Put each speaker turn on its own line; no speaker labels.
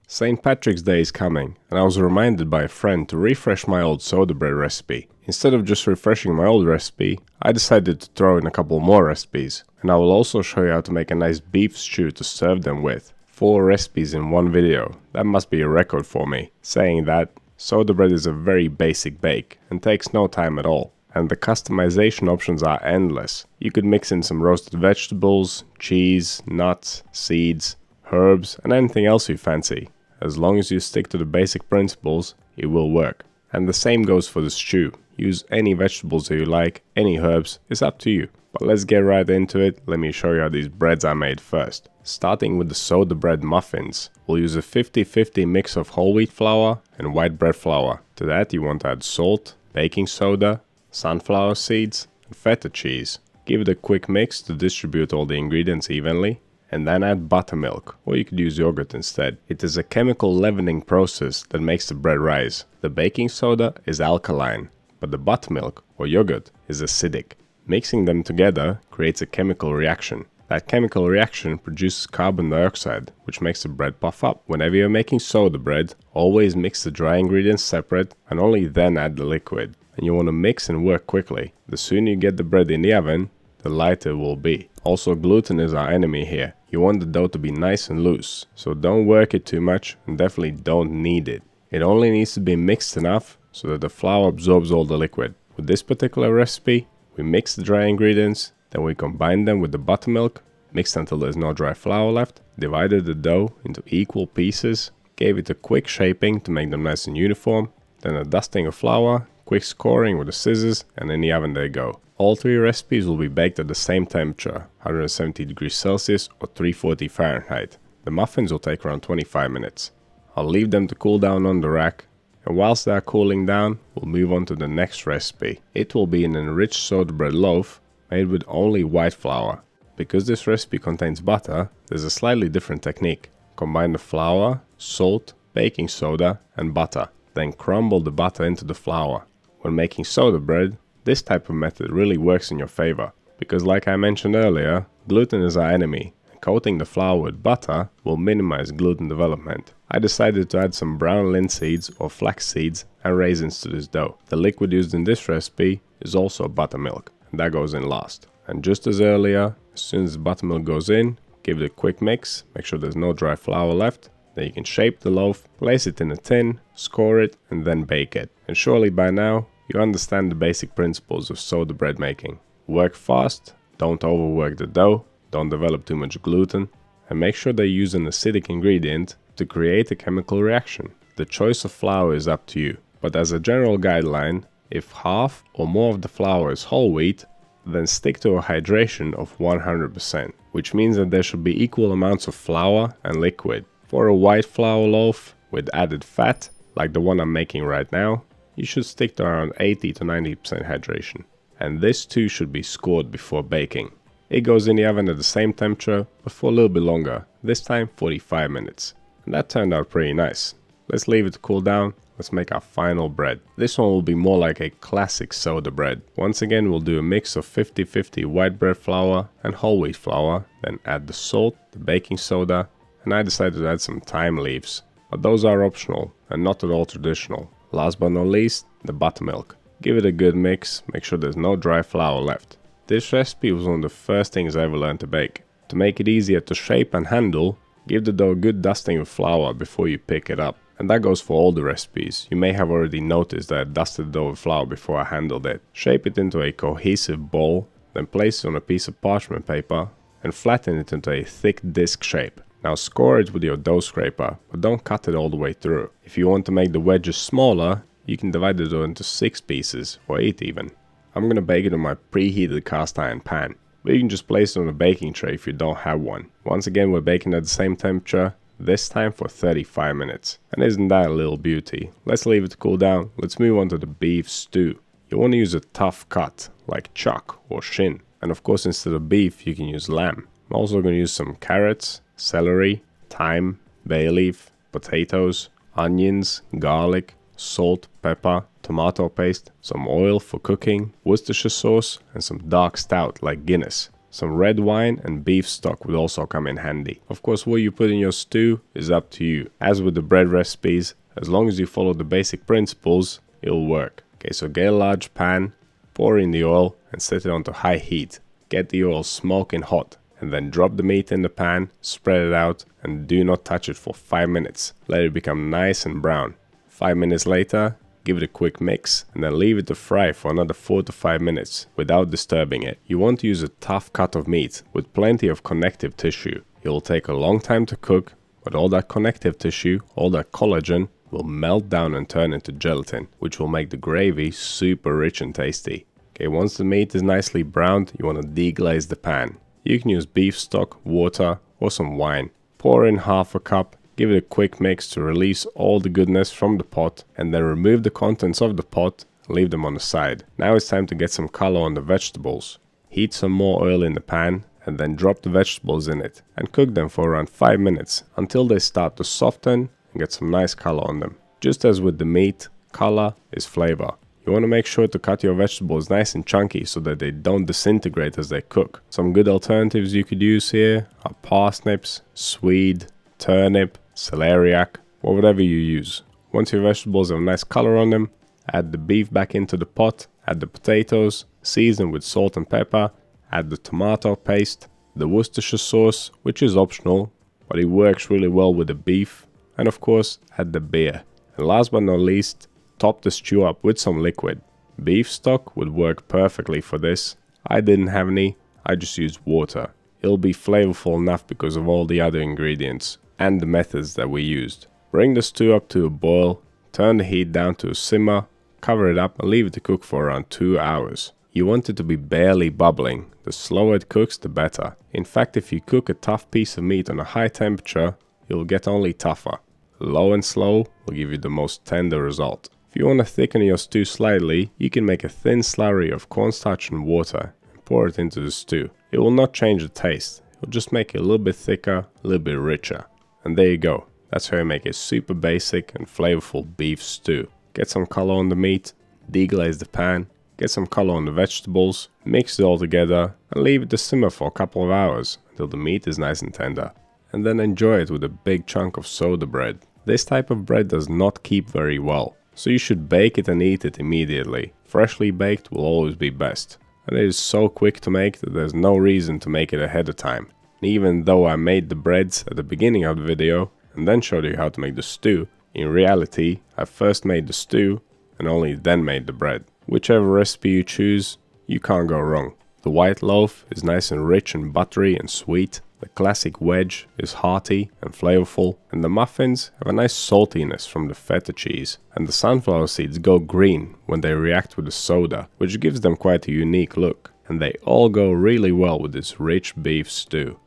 St. Patrick's Day is coming, and I was reminded by a friend to refresh my old soda bread recipe. Instead of just refreshing my old recipe, I decided to throw in a couple more recipes, and I will also show you how to make a nice beef stew to serve them with. 4 recipes in one video. That must be a record for me. Saying that, soda bread is a very basic bake and takes no time at all. And the customization options are endless. You could mix in some roasted vegetables, cheese, nuts, seeds, herbs, and anything else you fancy. As long as you stick to the basic principles, it will work. And the same goes for the stew. Use any vegetables that you like, any herbs, it's up to you. But let's get right into it. Let me show you how these breads are made first. Starting with the soda bread muffins, we'll use a 50-50 mix of whole wheat flour and white bread flour. To that you want to add salt, baking soda, sunflower seeds, and feta cheese. Give it a quick mix to distribute all the ingredients evenly. And then add buttermilk, or you could use yogurt instead. It is a chemical leavening process that makes the bread rise. The baking soda is alkaline, but the buttermilk, or yogurt, is acidic. Mixing them together creates a chemical reaction. That chemical reaction produces carbon dioxide, which makes the bread puff up. Whenever you're making soda bread, always mix the dry ingredients separate and only then add the liquid. And you want to mix and work quickly. The sooner you get the bread in the oven, the lighter it will be. Also, gluten is our enemy here. You want the dough to be nice and loose, so don't work it too much and definitely don't knead it. It only needs to be mixed enough so that the flour absorbs all the liquid. With this particular recipe, we mix the dry ingredients, then we combine them with the buttermilk, mixed until there's no dry flour left, divided the dough into equal pieces, gave it a quick shaping to make them nice and uniform, then a dusting of flour, quick scoring with the scissors, and in the oven they go. All 3 recipes will be baked at the same temperature, 170 degrees Celsius or 340 Fahrenheit. The muffins will take around 25 minutes. I'll leave them to cool down on the rack, and whilst they are cooling down, we'll move on to the next recipe. It will be an enriched soda bread loaf made with only white flour. Because this recipe contains butter, there's a slightly different technique. Combine the flour, salt, baking soda, and butter. Then crumble the butter into the flour. When making soda bread, this type of method really works in your favor, because like I mentioned earlier, gluten is our enemy, and coating the flour with butter will minimize gluten development. I decided to add some brown linseeds or flax seeds and raisins to this dough. The liquid used in this recipe is also buttermilk, and that goes in last. And just as earlier, as soon as the buttermilk goes in, give it a quick mix, make sure there's no dry flour left. Then you can shape the loaf, place it in a tin, score it, and then bake it. And surely by now, you understand the basic principles of soda bread making. Work fast, don't overwork the dough, don't develop too much gluten, and make sure they use an acidic ingredient to create a chemical reaction. The choice of flour is up to you, but as a general guideline, if half or more of the flour is whole wheat, then stick to a hydration of 100%, which means that there should be equal amounts of flour and liquid. For a white flour loaf with added fat, like the one I'm making right now, you should stick to around 80 to 90% hydration. And this too should be scored before baking. It goes in the oven at the same temperature, but for a little bit longer, this time 45 minutes. And that turned out pretty nice. Let's leave it to cool down, let's make our final bread. This one will be more like a classic soda bread. Once again, we'll do a mix of 50-50 white bread flour and whole wheat flour, then add the salt, the baking soda, and I decided to add some thyme leaves. But those are optional and not at all traditional. Last but not least, the buttermilk. Give it a good mix, make sure there's no dry flour left. This recipe was one of the first things I ever learned to bake. To make it easier to shape and handle, give the dough a good dusting of flour before you pick it up. And that goes for all the recipes. You may have already noticed that I dusted the dough with flour before I handled it. Shape it into a cohesive ball, then place it on a piece of parchment paper and flatten it into a thick disc shape. Now score it with your dough scraper, but don't cut it all the way through. If you want to make the wedges smaller, you can divide the dough into 6 pieces, or 8 even. I'm gonna bake it on my preheated cast iron pan, but you can just place it on a baking tray if you don't have one. Once again, we're baking at the same temperature, this time for 35 minutes. And isn't that a little beauty? Let's leave it to cool down, let's move on to the beef stew. You want to use a tough cut, like chuck or shin. And of course, instead of beef, you can use lamb. I'm also going to use some carrots, celery, thyme, bay leaf, potatoes, onions, garlic, salt, pepper, tomato paste, some oil for cooking, Worcestershire sauce, and some dark stout like Guinness. Some red wine and beef stock would also come in handy. Of course, what you put in your stew is up to you. As with the bread recipes, as long as you follow the basic principles, it'll work. Okay, so get a large pan, pour in the oil and set it onto high heat. Get the oil smoking hot and then drop the meat in the pan, spread it out and do not touch it for 5 minutes. Let it become nice and brown. 5 minutes later, give it a quick mix and then leave it to fry for another 4 to 5 minutes without disturbing it. You want to use a tough cut of meat with plenty of connective tissue. It will take a long time to cook, but all that connective tissue, all that collagen, will melt down and turn into gelatin, which will make the gravy super rich and tasty. Okay, once the meat is nicely browned, you want to deglaze the pan. You can use beef stock, water or some wine. Pour in half a cup, give it a quick mix to release all the goodness from the pot and then remove the contents of the pot and leave them on the side. Now it's time to get some color on the vegetables. Heat some more oil in the pan and then drop the vegetables in it and cook them for around 5 minutes until they start to soften and get some nice color on them. Just as with the meat, color is flavor. You want to make sure to cut your vegetables nice and chunky so that they don't disintegrate as they cook. Some good alternatives you could use here are parsnips, swede, turnip, celeriac, or whatever you use. Once your vegetables have a nice color on them, add the beef back into the pot, add the potatoes, season with salt and pepper, add the tomato paste, the Worcestershire sauce, which is optional, but it works really well with the beef, and of course add the beer. And last but not least, top the stew up with some liquid. Beef stock would work perfectly for this. I didn't have any, I just used water. It'll be flavorful enough because of all the other ingredients and the methods that we used. Bring the stew up to a boil, turn the heat down to a simmer, cover it up and leave it to cook for around 2 hours. You want it to be barely bubbling. The slower it cooks, the better. In fact, if you cook a tough piece of meat on a high temperature, you'll get only tougher. Low and slow will give you the most tender result. If you want to thicken your stew slightly, you can make a thin slurry of cornstarch and water and pour it into the stew. It will not change the taste, it will just make it a little bit thicker, a little bit richer. And there you go, that's how you make a super basic and flavorful beef stew. Get some color on the meat, deglaze the pan, get some color on the vegetables, mix it all together and leave it to simmer for a couple of hours until the meat is nice and tender. And then enjoy it with a big chunk of soda bread. This type of bread does not keep very well, so you should bake it and eat it immediately. Freshly baked will always be best. And it is so quick to make that there's no reason to make it ahead of time. And even though I made the breads at the beginning of the video and then showed you how to make the stew, in reality I first made the stew and only then made the bread. Whichever recipe you choose, you can't go wrong. The white loaf is nice and rich and buttery and sweet. The classic wedge is hearty and flavorful, and the muffins have a nice saltiness from the feta cheese. And the sunflower seeds go green when they react with the soda, which gives them quite a unique look. And they all go really well with this rich beef stew.